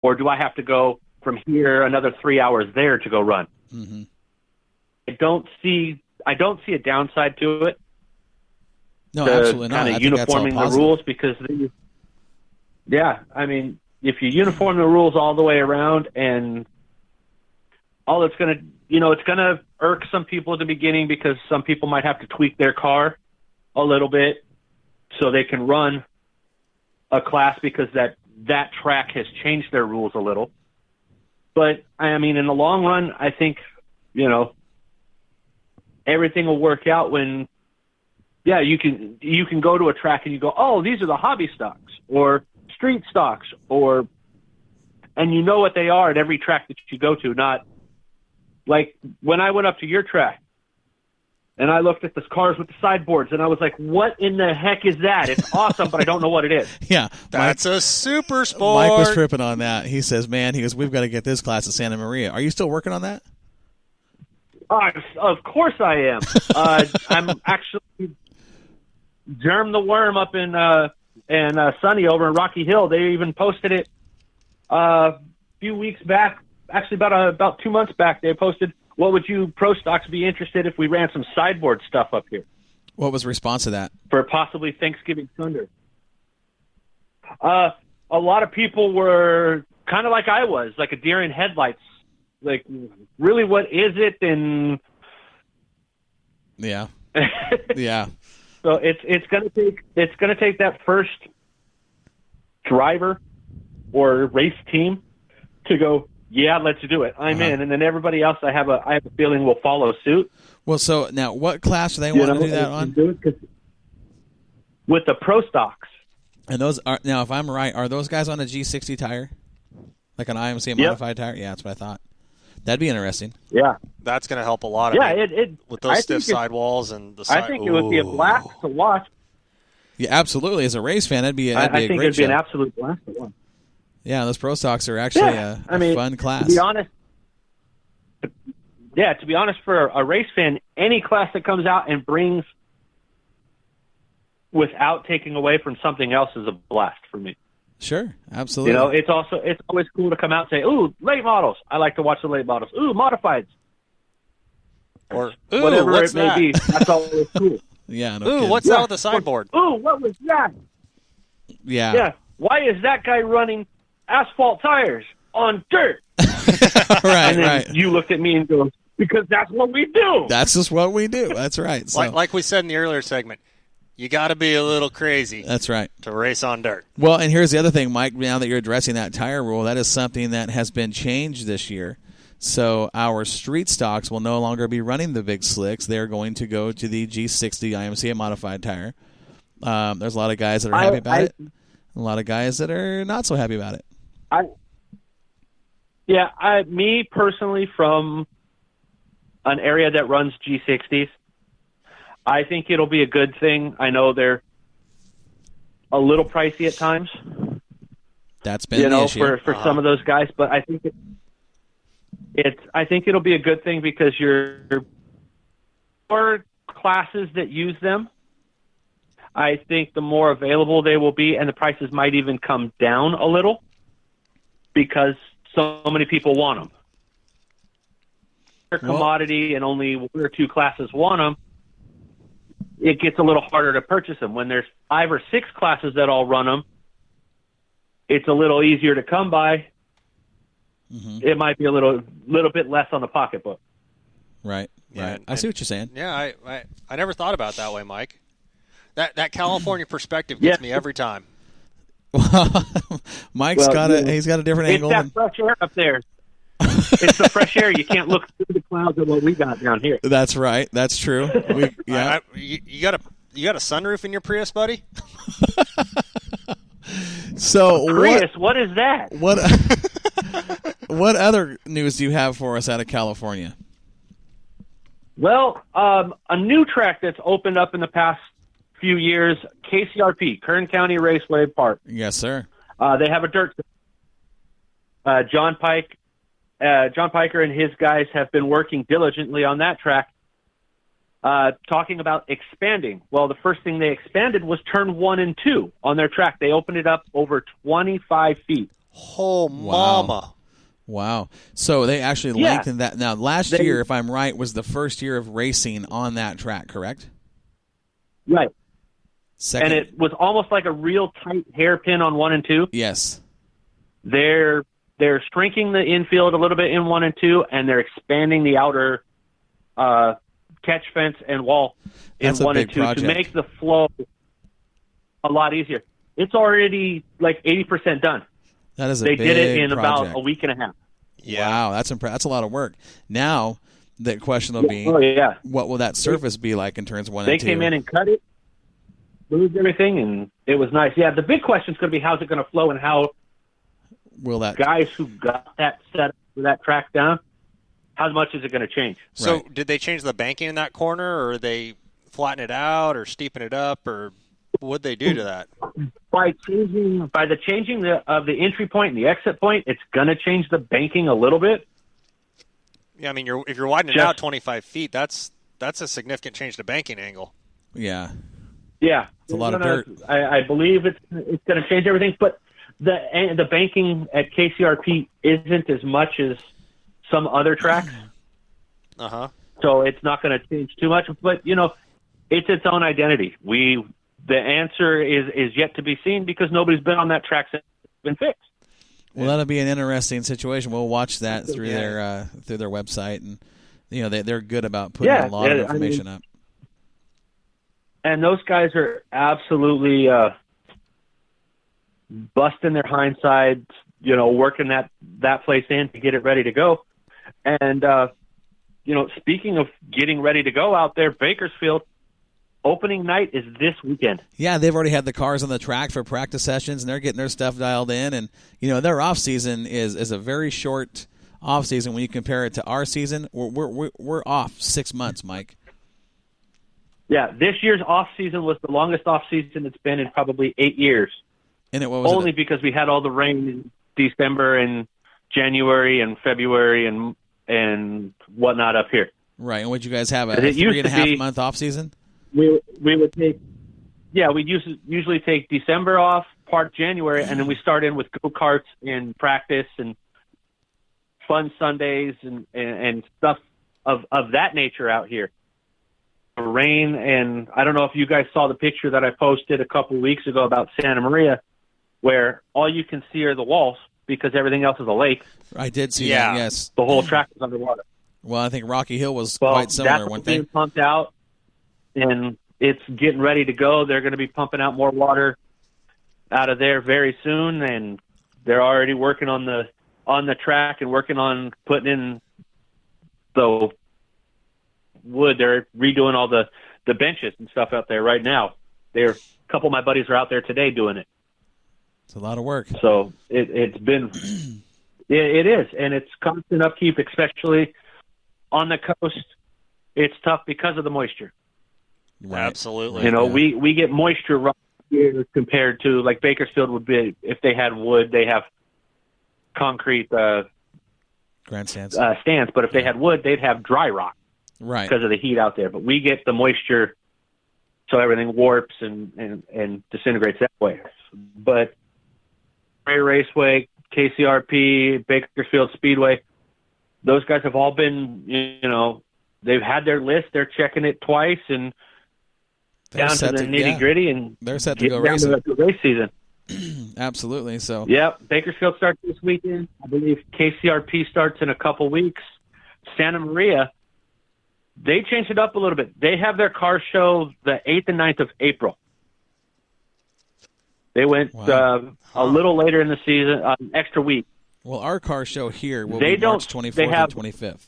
or do I have to go from here another 3 hours there to go run? Mm-hmm. I don't see a downside to it. No, absolutely not. Kind of uniforming the rules, because if you uniform the rules all the way around, and all it's going to, it's going to irk some people at the beginning, because some people might have to tweak their car a little bit so they can run a class, because that track has changed their rules a little. But I mean, in the long run, I think, everything will work out when, you can go to a track and you go, oh, these are the hobby stocks or street stocks, and you know what they are at every track that you go to. Not like when I went up to your track and I looked at the cars with the sideboards and I was like, what in the heck is that? It's awesome, but I don't know what it is. Yeah. That's a super sport. Mike was tripping on that. He says, we've got to get this class at Santa Maria. Are you still working on that? Of course I am. I'm actually Germ the Worm up in Sunny over in Rocky Hill. They even posted it a few weeks back. Actually, about 2 months back, they posted, what would you pro stocks be interested if we ran some sideboard stuff up here? What was the response to that? For possibly Thanksgiving Thunder. A lot of people were kind of like I was, like a deer in headlights. Like, really, what is it? And yeah, yeah. So it's gonna take that first driver or race team to go, yeah, let's do it. I'm in, and then everybody else, I have a feeling, will follow suit. Well, so now, what class do they want to do that on? With the pro stocks. And those are, now, if I'm right, are those guys on a G60 tire, like an IMC modified tire? Yeah, that's what I thought. That'd be interesting. Yeah, that's going to help a lot. Yeah, with those stiff sidewalls and the. I think it would be a blast to watch. Yeah, absolutely. As a race fan, that'd be a I think great it'd be an show. absolute blast to watch. Yeah, those pro stocks are actually a fun class. To be honest, for a race fan, any class that comes out and brings without taking away from something else is a blast for me. Sure, absolutely. It's always cool to come out and say, ooh, late models. I like to watch the late models. Ooh, modifieds. Or, ooh, whatever what's it may be. That's always cool. Yeah. No ooh, kidding. what's that with the sideboard? Ooh, what was that? Yeah. Yeah. Why is that guy running asphalt tires on dirt? Right, and then you looked at me and go, because that's what we do. That's just what we do. That's right. So, like we said in the earlier segment, you got to be a little crazy. That's right. To race on dirt. Well, and here's the other thing, Mike, now that you're addressing that tire rule, that is something that has been changed this year. So our street stocks will no longer be running the big slicks. They're going to go to the G60 IMCA modified tire. There's a lot of guys that are happy about it. A lot of guys that are not so happy about it. Me personally, from an area that runs G60s, I think it'll be a good thing. I know they're a little pricey at times. That's been the issue. for some of those guys, but I think I think it'll be a good thing, because you're more classes that use them. I think the more available they will be, and the prices might even come down a little, because so many people want them. They're commodity, and only one or two classes want them. It gets a little harder to purchase them. When there's 5 or 6 classes that all run them, it's a little easier to come by. Mm-hmm. It might be a little bit less on the pocketbook. Right. Yeah, right. I see what you're saying. Yeah, I never thought about it that way, Mike. That California perspective gets me every time. Mike's got a different angle. It's that fresh air up there. It's the fresh air. You can't look through the clouds of what we got down here. That's right. That's true. You got a sunroof in your Prius, buddy? So Prius, what is that? What other news do you have for us out of California? Well, a new track that's opened up in the past few years, KCRP, Kern County Raceway Park. Yes, sir. They have a dirt. John Piker and his guys have been working diligently on that track, talking about expanding. Well, the first thing they expanded was turn 1 and 2 on their track. They opened it up over 25 feet. Oh, mama. Wow. So they actually lengthened that. Now, last year, if I'm right, was the first year of racing on that track, correct? Right. Second. And it was almost like a real tight hairpin on 1 and 2. Yes. They're shrinking the infield a little bit in 1 and 2, and they're expanding the outer catch fence and wall in 1 and 2 to make the flow a lot easier. It's already like 80% done. That is They did it in project. about a week and a half. Yeah. Wow, that's a lot of work. Now the question will be, what will that surface be like in turns 1 and 2? They came in and cut it, moved everything, and it was nice. Yeah, the big question is going to be how's it going to flow and how will that guys who got that set for that track down, how much is it going to change? So did they change the banking in that corner, or they flatten it out, or steepen it up, or what'd they do to that? By the changing of the entry point and the exit point, it's going to change the banking a little bit. Yeah, I mean, if you're widening it out 25 feet, that's a significant change to banking angle. Yeah. Yeah, it's a lot of dirt. I believe it's going to change everything, but the banking at KCRP isn't as much as some other tracks. So it's not going to change too much, but it's its own identity. The answer is yet to be seen because nobody's been on that track since it's been fixed. Well, that'll be an interesting situation. We'll watch that through their website, and they're good about putting a lot of information up. And those guys are absolutely busting their hindsides, working that place in to get it ready to go. And speaking of getting ready to go out there, Bakersfield. Opening night is this weekend. Yeah, they've already had the cars on the track for practice sessions, and they're getting their stuff dialed in. And their off season is a very short off season when you compare it to our season. We're off 6 months, Mike. Yeah, this year's off season was the longest off season it's been in probably 8 years. And what was only because we had all the rain in December and January and February and whatnot up here. Right, and would you guys have a 3.5 month off season? We would take, we'd usually take December off, part of January, and then we start in with go-karts and practice and fun Sundays and stuff of that nature out here. Rain, and I don't know if you guys saw the picture that I posted a couple of weeks ago about Santa Maria, where all you can see are the walls because everything else is a lake. I did see that, yes. The whole track is underwater. Well, I think Rocky Hill was quite similar, one thing. That's pumped out. And it's getting ready to go. They're going to be pumping out more water out of there very soon, and they're already working on the track and working on putting in the wood. They're redoing all the benches and stuff out there right now. A couple of my buddies are out there today doing it. It's a lot of work. So it's been it is, and it's constant upkeep, especially on the coast. It's tough because of the moisture. Right. Absolutely. We get moisture right here compared to like Bakersfield would be if they had wood. They have concrete grandstands stands, but if they had wood, they'd have dry rock, right? Because of the heat out there. But we get the moisture, so everything warps and disintegrates that way. But Ray Raceway, KCRP, Bakersfield Speedway, those guys have all been, they've had their list. They're checking it twice and. Down to the nitty gritty, and they're set to go racing. To the race season. Absolutely. So. Yep, Bakersfield starts this weekend. I believe KCRP starts in a couple weeks. Santa Maria, they changed it up a little bit. They have their car show the 8th and 9th of April. They went a little later in the season, an extra week. Well, our car show here will be March 24th and 25th.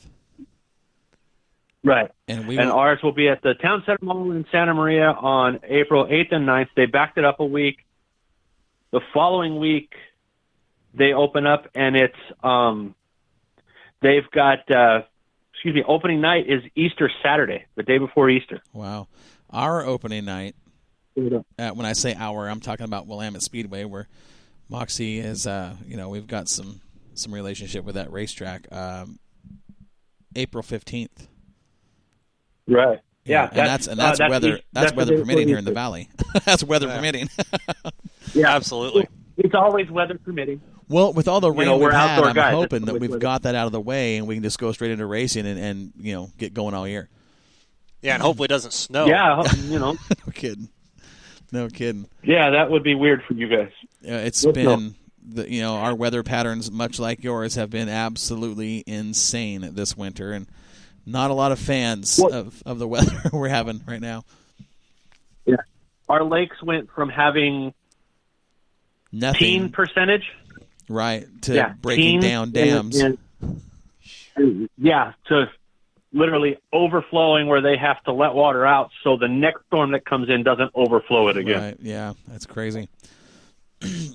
Right. And ours will be at the Town Center Mall in Santa Maria on April 8th and 9th. They backed it up a week. The following week, they open up, and it's they've got opening night is Easter Saturday, the day before Easter. Wow. Our opening night, when I say our, I'm talking about Willamette Speedway, where Moxie is, we've got some relationship with that racetrack. April 15th. Right. Yeah. That's weather permitting here in the valley. That's weather permitting. Yeah, absolutely. It's always weather permitting. Well, with all the rain we're we've had, outdoor I'm guys. hoping that we've got that out of the way and we can just go straight into racing and get going all year. Yeah, and hopefully it doesn't snow. Yeah, No kidding. No kidding. Yeah, that would be weird for you guys. It's been our weather patterns, much like yours, have been absolutely insane this winter, and not a lot of fans of the weather we're having right now. Yeah, our lakes went from having Nothing percentage, right, to breaking down dams. To literally overflowing where they have to let water out so the next storm that comes in doesn't overflow it again. Right, yeah, that's crazy.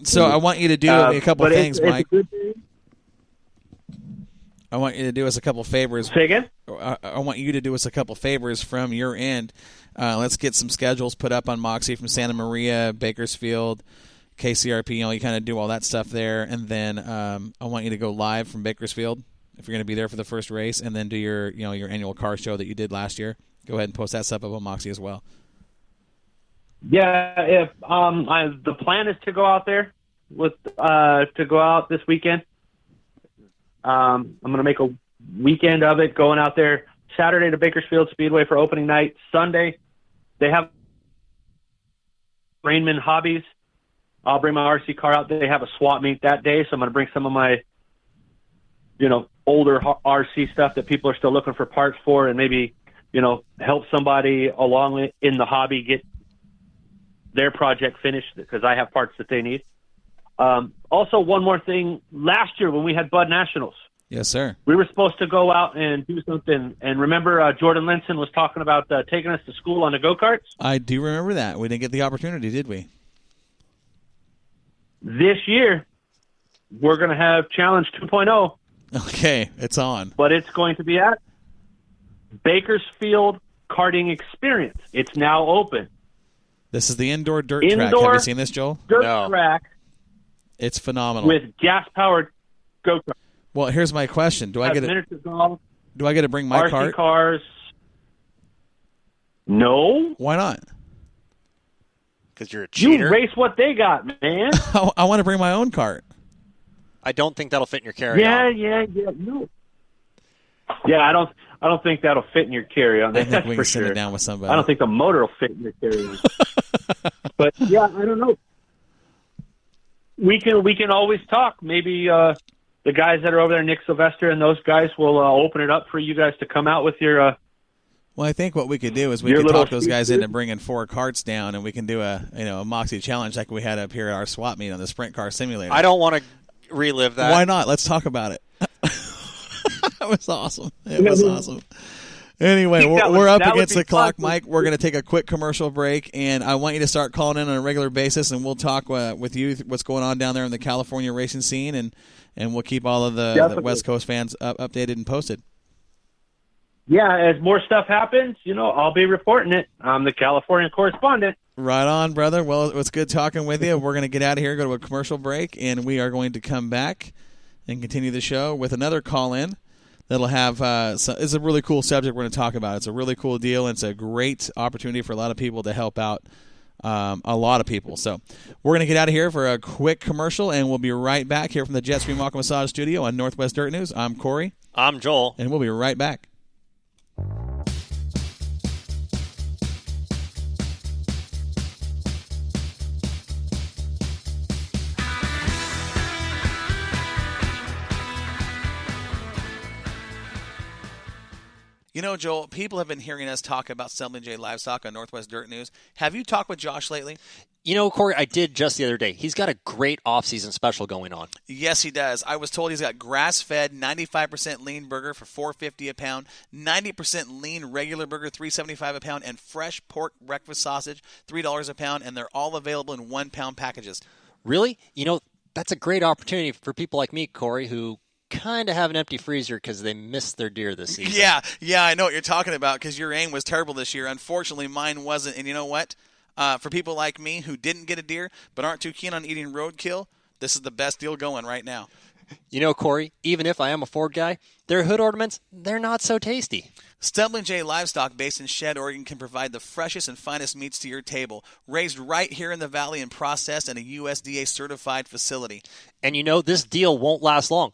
So I want you to do a couple things, Mike. I want you to do us a couple favors. Say again? I want you to do us a couple favors from your end. Let's get some schedules put up on Moxie from Santa Maria, Bakersfield, KCRP. You kind of do all that stuff there. And then I want you to go live from Bakersfield if you're going to be there for the first race, and then do your annual car show that you did last year. Go ahead and post that stuff up on Moxie as well. Yeah, if the plan is to go out there to go out this weekend. I'm going to make a weekend of it, going out there Saturday to Bakersfield Speedway for opening night. Sunday, they have Rainman Hobbies. I'll bring my RC car out. They have a swap meet that day, so I'm going to bring some of my, older RC stuff that people are still looking for parts for, and maybe, help somebody along in the hobby get their project finished because I have parts that they need. Also, one more thing. Last year when we had Bud Nationals, yes, sir, we were supposed to go out and do something. And remember, Jordan Linson was talking about taking us to school on the go-karts? I do remember that. We didn't get the opportunity, did we? This year, we're going to have Challenge 2.0. Okay, it's on. But it's going to be at Bakersfield Karting Experience. It's now open. This is the indoor dirt track. Have you seen this, Joel? Dirt track. It's phenomenal. With gas-powered go-karts. Well, here's my question. Do I get to bring my RC cars? No. Why not? Because you're a cheater. You race what they got, man. I want to bring my own cart. I don't think that'll fit in your carry-on. Yeah. No. Yeah, I don't think that'll fit in your carry-on. I think we can send it down with somebody. I don't think the motor will fit in your carry-on. But yeah, I don't know. We can always talk. Maybe the guys that are over there, Nick Sylvester and those guys, will open it up for you guys to come out with your. Well, I think what we could do is we could talk those guys into bringing 4 carts down, and we can do a Moxie challenge like we had up here at our swap meet on the Sprint Car Simulator. I don't want to relive that. Why not? Let's talk about it. That was awesome. It was awesome. Anyway, we're up against the clock, Mike. We're going to take a quick commercial break, and I want you to start calling in on a regular basis, and we'll talk with you what's going on down there in the California racing scene, and we'll keep all of the West Coast fans updated and posted. Yeah, as more stuff happens, I'll be reporting it. I'm the California correspondent. Right on, brother. Well, it was good talking with you. We're going to get out of here, go to a commercial break, and we are going to come back and continue the show with another call-in. That'll have it's a really cool subject we're going to talk about. It's a really cool deal, and it's a great opportunity for a lot of people to help out a lot of people. So we're going to get out of here for a quick commercial, and we'll be right back here from the Jetstream Walk Massage Studio on Northwest Dirt News. I'm Corey. I'm Joel. And we'll be right back. Joel, people have been hearing us talk about Stumbling J Livestock on Northwest Dirt News. Have you talked with Josh lately? Corey, I did just the other day. He's got a great off-season special going on. Yes, he does. I was told he's got grass-fed 95% lean burger for $4.50 a pound, 90% lean regular burger $3.75 a pound, and fresh pork breakfast sausage $3 a pound, and they're all available in 1-pound packages. Really? That's a great opportunity for people like me, Corey, who kind of have an empty freezer because they missed their deer this season. Yeah, I know what you're talking about because your aim was terrible this year. Unfortunately, mine wasn't. And you know what? For people like me who didn't get a deer but aren't too keen on eating roadkill, this is the best deal going right now. You know, Corey, even if I am a Ford guy, their hood ornaments, they're not so tasty. Stumbling J Livestock, based in Shed, Oregon, can provide the freshest and finest meats to your table, raised right here in the valley and processed in a USDA-certified facility. And you know, this deal won't last long.